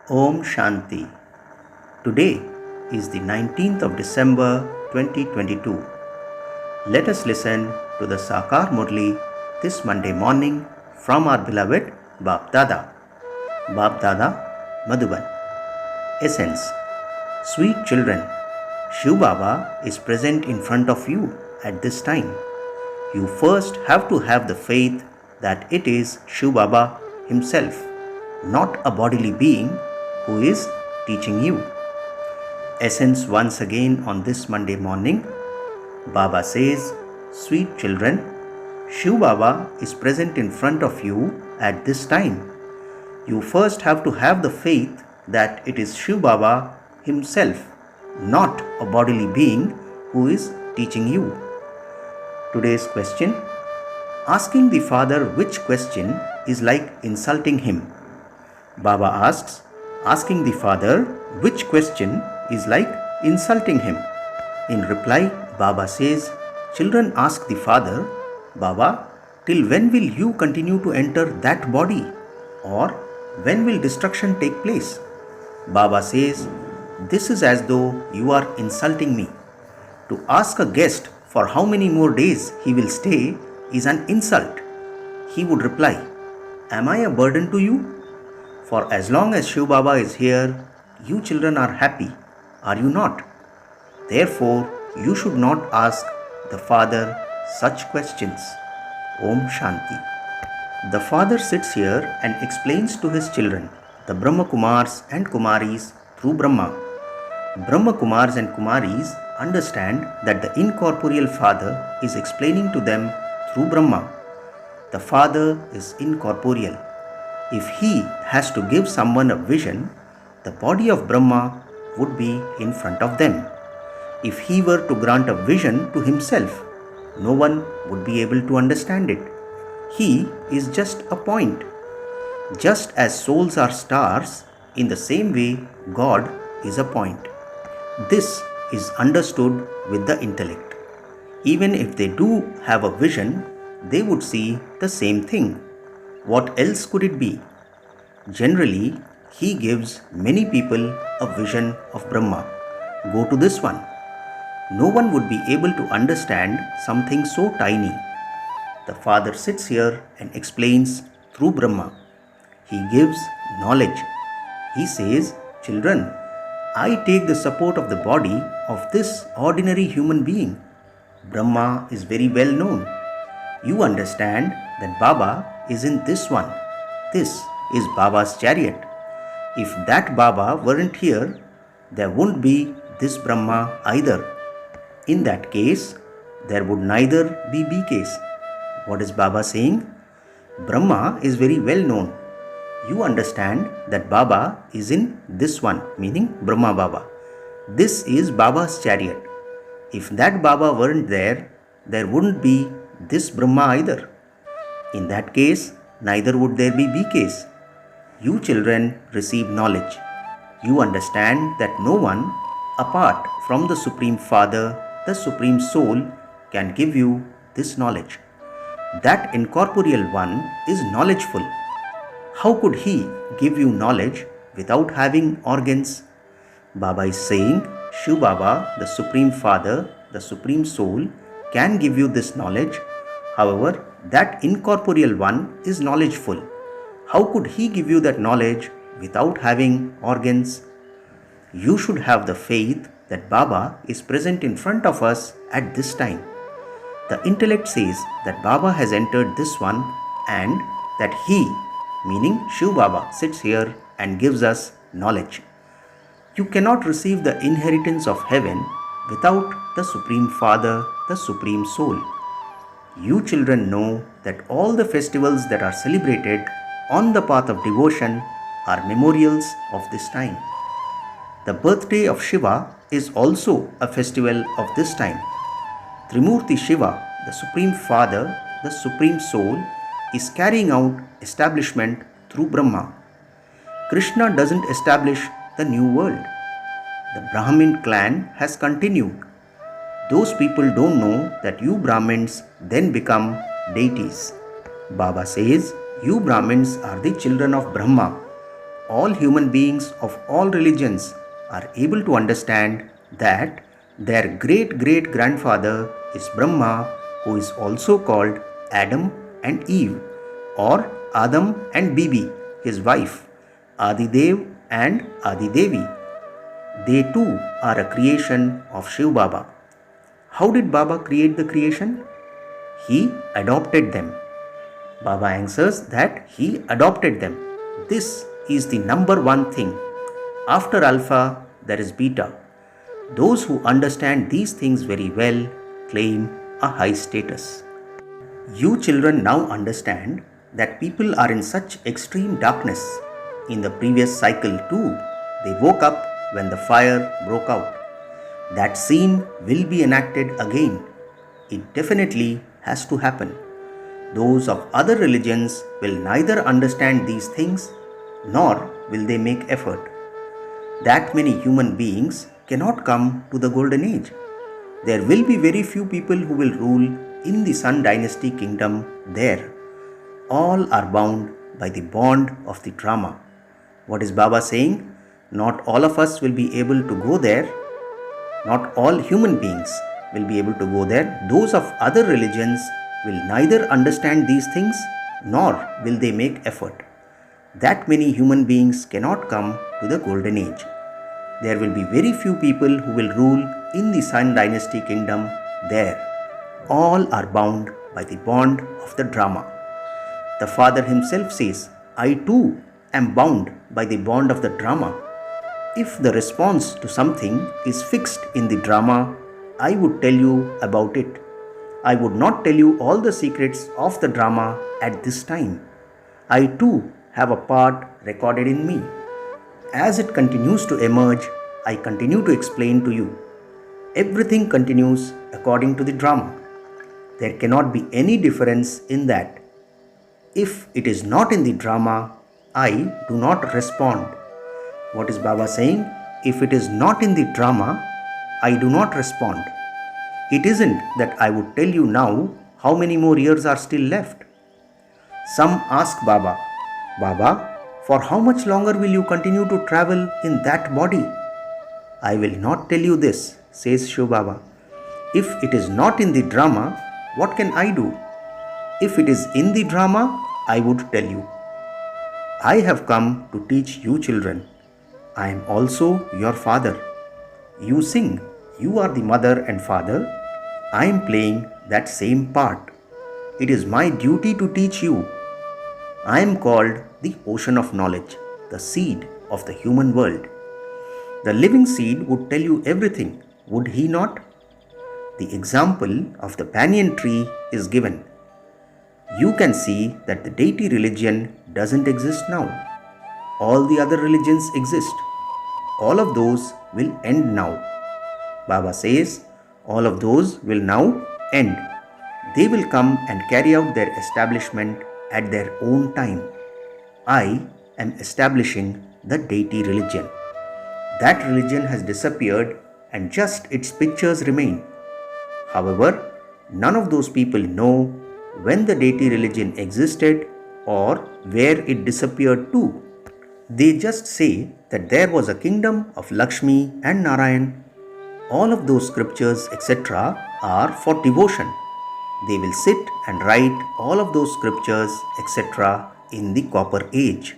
Om Shanti. Today is the 19th of December 2022. Let us listen to the Sakar Murli this Monday morning from our beloved Bap Dada. Bap Dada, Madhuban. Essence. Sweet children, Shiv Baba is present in front of you at this time. You first have to have the faith that it is Shiv Baba himself, not a bodily being who is teaching you. Essence once again on this Monday morning. Baba says, sweet children, Shiv Baba is present in front of you at this time. You first have to have the faith that it is Shiv Baba himself, not a bodily being who is teaching you. Today's question. Asking the father which question is like insulting him. Baba asks, asking the father which question is like insulting him. In reply, Baba says, children ask the father, Baba, till when will you continue to enter that body? Or when will destruction take place? Baba says, this is as though you are insulting me. To ask a guest for how many more days he will stay is an insult. He would reply, am I a burden to you? For as long as Shiv Baba is here, you children are happy, are you not? Therefore, you should not ask the father such questions. Om Shanti. The father sits here and explains to his children, the Brahma Kumars and Kumaris, through Brahma. Brahma Kumars and Kumaris understand that the incorporeal father is explaining to them through Brahma. The father is incorporeal. If he has to give someone a vision, the body of Brahma would be in front of them. If he were to grant a vision to himself, no one would be able to understand it. He is just a point. Just as souls are stars, in the same way God is a point. This is understood with the intellect. Even if they do have a vision, they would see the same thing. What else could it be? Generally, he gives many people a vision of Brahma. Go to this one. No one would be able to understand something so tiny. The father sits here and explains through Brahma. He gives knowledge. He says, children, I take the support of the body of this ordinary human being. Brahma is very well known. You understand that Baba is in this one. This is Baba's chariot. If that Baba weren't here, there wouldn't be this Brahma either. In that case, there would neither be BKs. What is Baba saying? Brahma is very well known. You understand that Baba is in this one, meaning Brahma Baba. This is Baba's chariot. If that Baba weren't there, there wouldn't be this Brahma either. In that case, neither would there be BKs. You children receive knowledge. You understand that no one, apart from the Supreme Father, the Supreme Soul, can give you this knowledge. That incorporeal one is knowledgeful. How could he give you knowledge without having organs? Baba is saying, Shiv Baba, the Supreme Father, the Supreme Soul, can give you this knowledge. However, that incorporeal one is knowledgeful. How could he give you that knowledge without having organs? You should have the faith that Baba is present in front of us at this time. The intellect says that Baba has entered this one and that he, meaning Shiv Baba, sits here and gives us knowledge. You cannot receive the inheritance of heaven without the Supreme Father, the Supreme Soul. You children know that all the festivals that are celebrated on the path of devotion are memorials of this time. The birthday of Shiva is also a festival of this time. Trimurti Shiva, the Supreme Father, the Supreme Soul, is carrying out establishment through Brahma. Krishna doesn't establish the new world. The Brahmin clan has continued. Those people don't know that you Brahmins then become deities. Baba says, you Brahmins are the children of Brahma. All human beings of all religions are able to understand that their great great grandfather is Brahma, who is also called Adam and Eve, or Adam and Bibi, his wife, Adidev and Adidevi. They too are a creation of Shiv Baba. How did Baba create the creation? He adopted them. Baba answers that he adopted them. This is the number one thing. After Alpha, there is Beta. Those who understand these things very well claim a high status. You children now understand that people are in such extreme darkness. In the previous cycle too, they woke up when the fire broke out. That scene will be enacted again. It definitely has to happen. Those of other religions will neither understand these things nor will they make effort. That many human beings cannot come to the golden age. There will be very few people who will rule in the Sun Dynasty kingdom there. All are bound by the bond of the drama. What is Baba saying? Not all of us will be able to go there. Not all human beings will be able to go there. Those of other religions will neither understand these things nor will they make effort. That many human beings cannot come to the golden age. There will be very few people who will rule in the Sun Dynasty kingdom there. All are bound by the bond of the drama. The Father himself says, I too am bound by the bond of the drama. If the response to something is fixed in the drama, I would tell you about it. I would not tell you all the secrets of the drama at this time. I too have a part recorded in me. As it continues to emerge, I continue to explain to you. Everything continues according to the drama. There cannot be any difference in that. If it is not in the drama, I do not respond. What is Baba saying? If it is not in the drama, I do not respond. It isn't that I would tell you now how many more years are still left. Some ask Baba, Baba, for how much longer will you continue to travel in that body? I will not tell you this, says Shiv Baba. If it is not in the drama, what can I do? If it is in the drama, I would tell you. I have come to teach you children. I am also your father. You sing, you are the mother and father. I am playing that same part. It is my duty to teach you. I am called the ocean of knowledge, the seed of the human world. The living seed would tell you everything, would he not? The example of the banyan tree is given. You can see that the deity religion doesn't exist now. All the other religions exist. All of those will end now. Baba says, all of those will now end. They will come and carry out their establishment at their own time. I am establishing the deity religion. That religion has disappeared and just its pictures remain. However, none of those people know when the deity religion existed or where it disappeared to. They just say that there was a kingdom of Lakshmi and Narayan. All of those scriptures, etc., are for devotion. They will sit and write all of those scriptures, etc., in the copper age.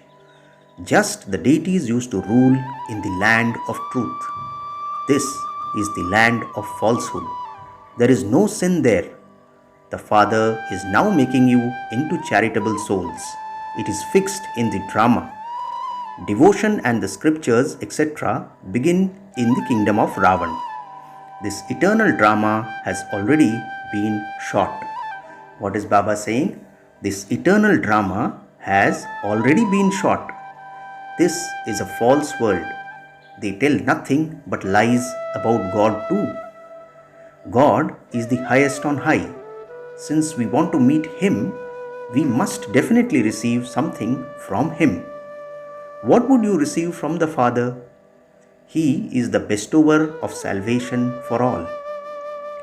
Just the deities used to rule in the land of truth. This is the land of falsehood. There is no sin there. The Father is now making you into charitable souls. It is fixed in the drama. Devotion and the scriptures, etc., begin in the kingdom of Ravan. This eternal drama has already been shot. What is Baba saying? This eternal drama has already been shot. This is a false world. They tell nothing but lies about God too. God is the highest on high. Since we want to meet Him, we must definitely receive something from Him. What would you receive from the Father? He is the bestower of salvation for all.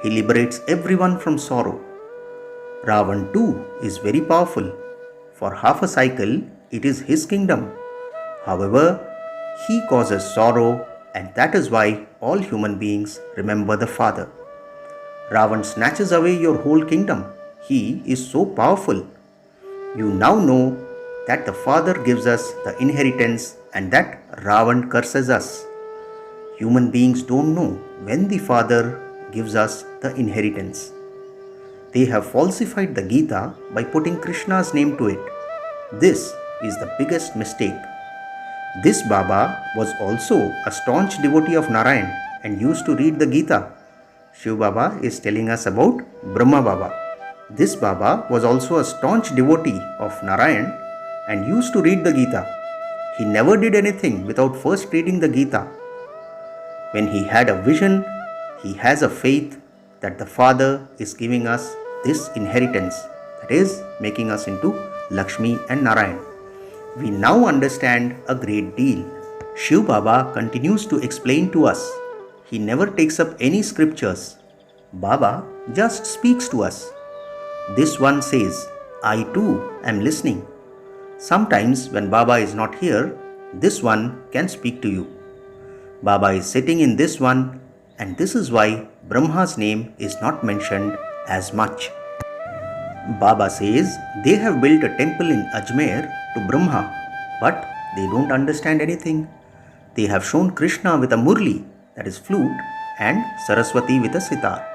He liberates everyone from sorrow. Ravan too is very powerful. For half a cycle, it is his kingdom. However, he causes sorrow, and that is why all human beings remember the Father. Ravan snatches away your whole kingdom. He is so powerful. You now know that the Father gives us the inheritance and that Ravan curses us. Human beings don't know when the Father gives us the inheritance. They have falsified the Gita by putting Krishna's name to it. This is the biggest mistake. This Baba was also a staunch devotee of Narayan and used to read the Gita. Shiv Baba is telling us about Brahma Baba. This Baba was also a staunch devotee of Narayan and used to read the Gita. He never did anything without first reading the Gita. When he had a vision, he has a faith that the Father is giving us this inheritance, that is, making us into Lakshmi and Narayan. We now understand a great deal. Shiv Baba continues to explain to us. He never takes up any scriptures. Baba just speaks to us. This one says, I too am listening. Sometimes when Baba is not here, this one can speak to you. Baba is sitting in this one, and this is why Brahma's name is not mentioned as much. Baba says they have built a temple in Ajmer to Brahma, but they don't understand anything. They have shown Krishna with a Murli, that is flute, and Saraswati with a sitar.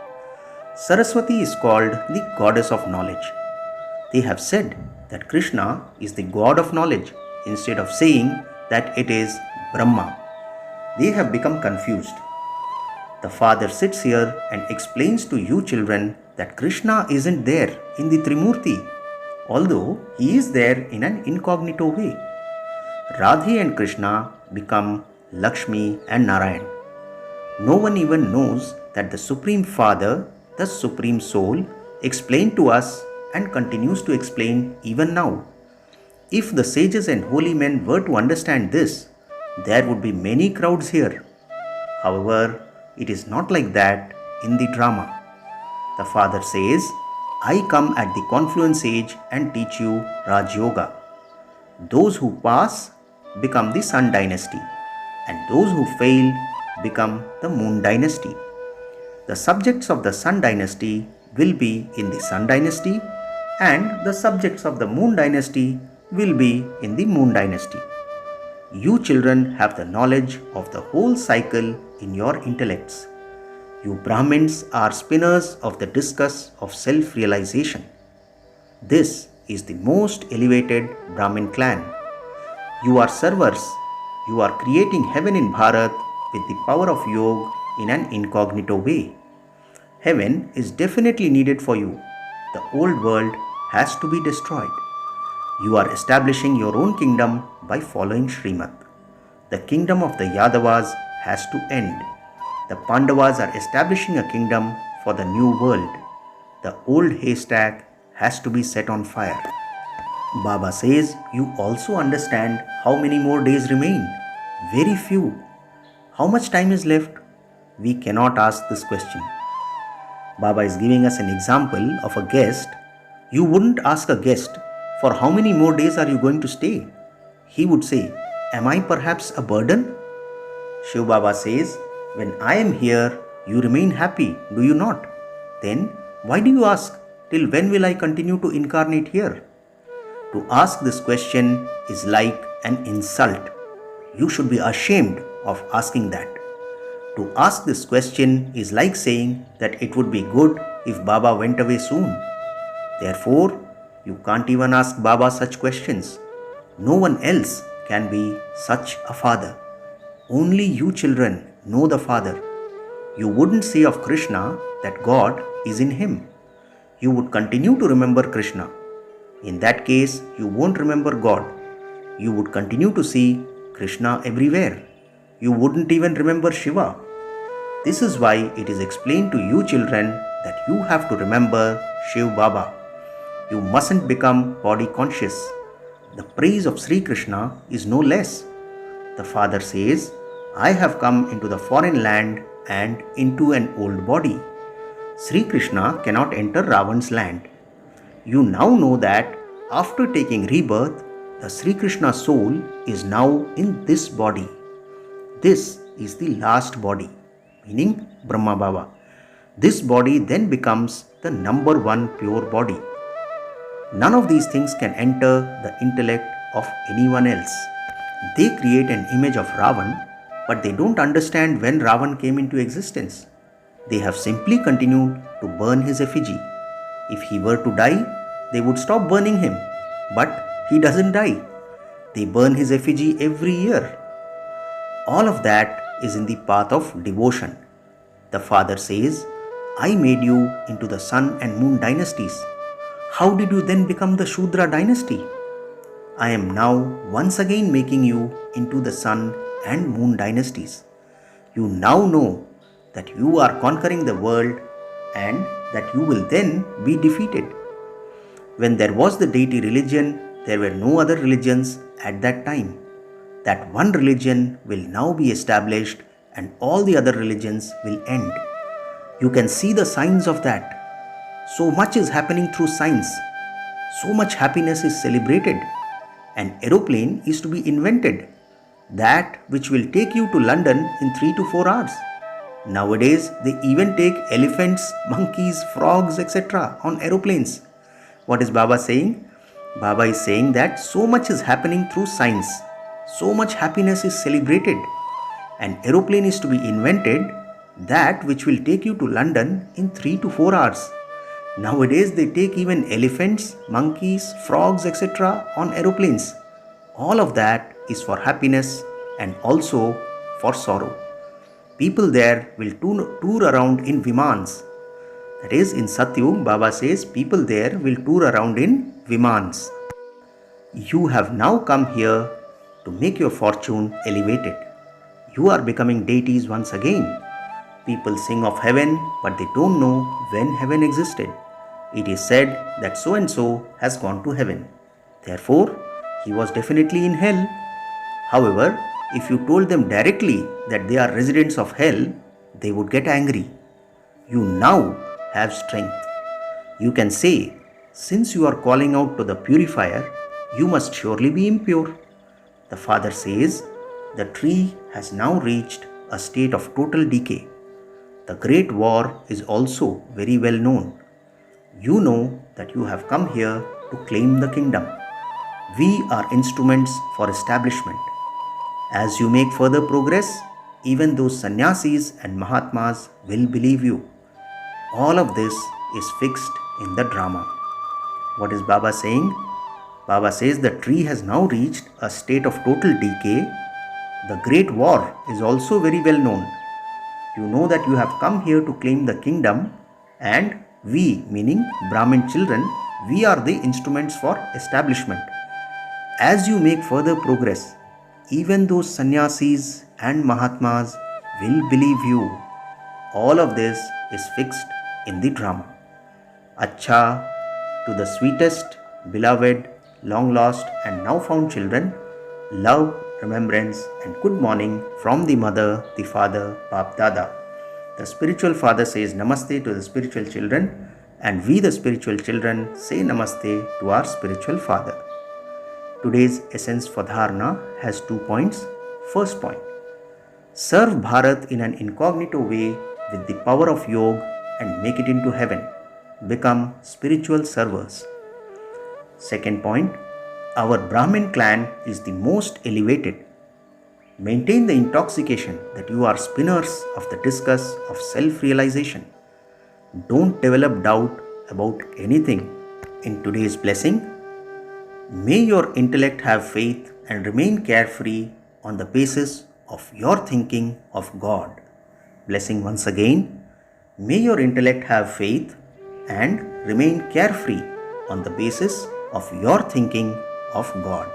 Saraswati is called the goddess of knowledge. They have said that Krishna is the god of knowledge instead of saying that it is Brahma. They have become confused. The Father sits here and explains to you children that Krishna isn't there in the Trimurti, although he is there in an incognito way. Radhe and Krishna become Lakshmi and Narayan. No one even knows that the Supreme Father, the Supreme Soul, explained to us and continues to explain even now. If the sages and holy men were to understand this, there would be many crowds here. However, it is not like that in the drama. The Father says, I come at the confluence age and teach you Raj Yoga. Those who pass become the Sun dynasty, and those who fail become the Moon dynasty. The subjects of the Sun dynasty will be in the Sun dynasty, and the subjects of the Moon dynasty will be in the Moon dynasty. You children have the knowledge of the whole cycle in your intellects. You Brahmins are spinners of the discus of self-realization. This is the most elevated Brahmin clan. You are servers. You are creating heaven in Bharat with the power of yoga in an incognito way. Heaven is definitely needed for you. The old world has to be destroyed. You are establishing your own kingdom by following Srimad. The kingdom of the Yadavas has to end. The Pandavas are establishing a kingdom for the new world. The old haystack has to be set on fire. Baba says you also understand how many more days remain. Very few. How much time is left? We cannot ask this question. Baba is giving us an example of a guest. You wouldn't ask a guest, for how many more days are you going to stay? He would say, am I perhaps a burden? Shiv Baba says, when I am here, you remain happy, do you not? Then, why do you ask, till when will I continue to incarnate here? To ask this question is like an insult. You should be ashamed of asking that. To ask this question is like saying that it would be good if Baba went away soon. Therefore, you can't even ask Baba such questions. No one else can be such a father. Only you children know the Father. You wouldn't say of Krishna that God is in him. You would continue to remember Krishna. In that case, you won't remember God. You would continue to see Krishna everywhere. You wouldn't even remember Shiva. This is why it is explained to you children that you have to remember Shiv Baba. You mustn't become body conscious. The praise of Sri Krishna is no less. The Father says, I have come into the foreign land and into an old body. Sri Krishna cannot enter Ravan's land. You now know that after taking rebirth, the Sri Krishna soul is now in this body. This is the last body, meaning Brahma Baba. This body then becomes the number one pure body. None of these things can enter the intellect of anyone else. They create an image of Ravan, but they don't understand when Ravan came into existence. They have simply continued to burn his effigy. If he were to die, they would stop burning him. But he doesn't die. They burn his effigy every year. All of that is in the path of devotion. The father says, I made you into the sun and moon dynasties. How did you then become the Shudra dynasty? I am now once again making you into the sun and moon dynasties. You now know that you are conquering the world and that you will then be defeated. When there was the deity religion, there were no other religions at that time. That one religion will now be established and all the other religions will end. You can see the signs of that. So much is happening through science. So much happiness is celebrated. An aeroplane is to be invented. That which will take you to London in 3 to 4 hours. Nowadays, they even take elephants, monkeys, frogs, etc. on aeroplanes. What is Baba saying? Baba is saying that so much is happening through science. So much happiness is celebrated. An aeroplane is to be invented, that which will take you to London in 3 to 4 hours. Nowadays, they take even elephants, monkeys, frogs, etc. on aeroplanes. All of that is for happiness and also for sorrow. People there will tour around in Vimans. That is, in Satyug, Baba says people there will tour around in Vimans. You have now come here to make your fortune elevated. You are becoming deities once again. People sing of heaven, but they don't know when heaven existed. It is said that so-and-so has gone to heaven. Therefore, he was definitely in hell. However, if you told them directly that they are residents of hell, they would get angry. You now have strength. You can say, since you are calling out to the purifier, you must surely be impure. The father says, the tree has now reached a state of total decay. The great war is also very well known. You know that you have come here to claim the kingdom. We are instruments for establishment. As you make further progress, even those sannyasis and mahatmas will believe you. All of this is fixed in the drama. What is Baba saying? Baba says the tree has now reached a state of total decay. The great war is also very well known. You know that you have come here to claim the kingdom, and we, meaning Brahmin children, we are the instruments for establishment. As you make further progress, even those sannyasis and mahatmas will believe you. All of this is fixed in the drama. Acha, to the sweetest, beloved, long lost and now found children, love, remembrance and good morning from the mother, the father, Bap Dada. The spiritual father says namaste to the spiritual children, and we the spiritual children say namaste to our spiritual father. Today's essence for dharana has 2 points. First point, serve Bharat in an incognito way with the power of yoga and make it into heaven. Become spiritual servers. Second point, our Brahmin clan is the most elevated. Maintain the intoxication that you are spinners of the discus of self-realization. Don't develop doubt about anything. In today's blessing, may your intellect have faith and remain carefree on the basis of your thinking of God. Blessing once again, may your intellect have faith and remain carefree on the basis of your thinking of God.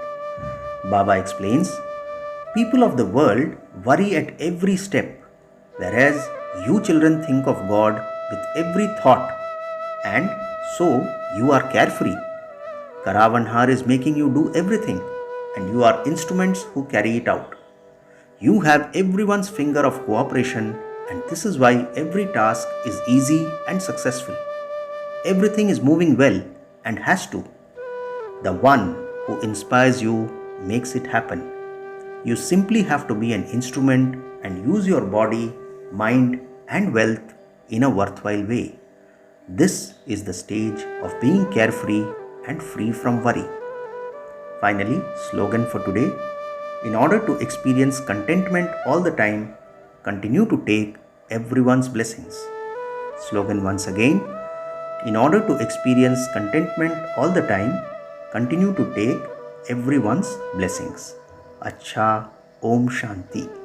Baba explains, people of the world worry at every step, whereas you children think of God with every thought, and so you are carefree. Karavanhar is making you do everything, and you are instruments who carry it out. You have everyone's finger of cooperation, and this is why every task is easy and successful. Everything is moving well and has to. The one who inspires you makes it happen. You simply have to be an instrument and use your body, mind, and wealth in a worthwhile way. This is the stage of being carefree and free from worry. Finally, slogan for today: in order to experience contentment all the time, continue to take everyone's blessings. Slogan once again: in order to experience contentment all the time, continue to take everyone's blessings. Acha, Om Shanti.